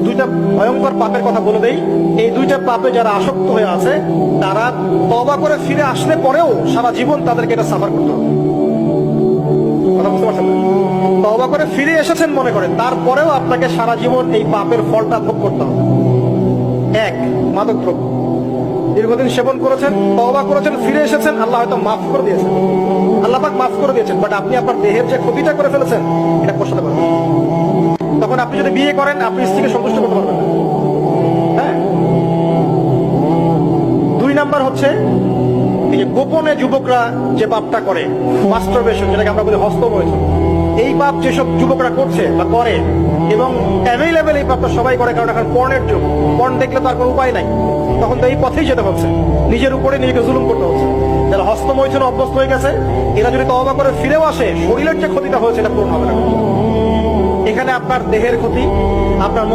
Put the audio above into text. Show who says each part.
Speaker 1: দুইটা ভয়ঙ্কর পাপের কথা বলে দেই। এই দুইটা পাপে যারা আসক্ত হয়ে আছে তারা তওবা করে ফিরে আসলে পরেও সারা জীবন তাদেরকে এটা সাফার করতে হবে। কথা বুঝতে পারছেন? তওবা করে ফিরে এসেছেন মনে করেন, তারপরেও আপনাকে সারা জীবন এই পাপের ফলটা ভোগ করতে হবে। এক, মাদকদ্রব্য দীর্ঘদিন সেবন করেছেন, তওবা করেছেন, ফিরে এসেছেন, আল্লাহ হয়তো মাফ করে দিয়েছেন, আল্লাহ পাক মাফ করে দিয়েছেন, বাট আপনি আপনার দেহের যে ক্ষতিটা করে ফেলেছেন এটা পোষাতে পারবেন। তখন আপনি যদি বিয়ে করেন আপনি স্ত্রীকে সন্তুষ্ট করতে পারবেন না। হ্যাঁ। দুই নাম্বার হচ্ছে এই যে গোপনে যুবকরা যে পাপটা করে, মাস্টারবেশন, যেটাকে আমরা বলি হস্তমৈথুন, এই পাপ যেসব যুবকরা করছে বা করে, এবং অ্যাভেলেবেল এই পাপটা সবাই করে, কারণ এখন পর্নের যুগ, পর্ন দেখলে তার কোনো উপায় নাই, তখন তো এই পথেই যেতে হচ্ছে, নিজের উপরে নিজেকে জুলুম করতে হচ্ছে। যারা হস্তমৈথুন অভ্যস্ত হয়ে গেছে এরা যদি তওবা করে ফিরেও আসে, শরীরের যে ক্ষতিটা হয়েছে এটা পূরণ হবে না। এখানে আপনার দেহের ক্ষতি, আপনার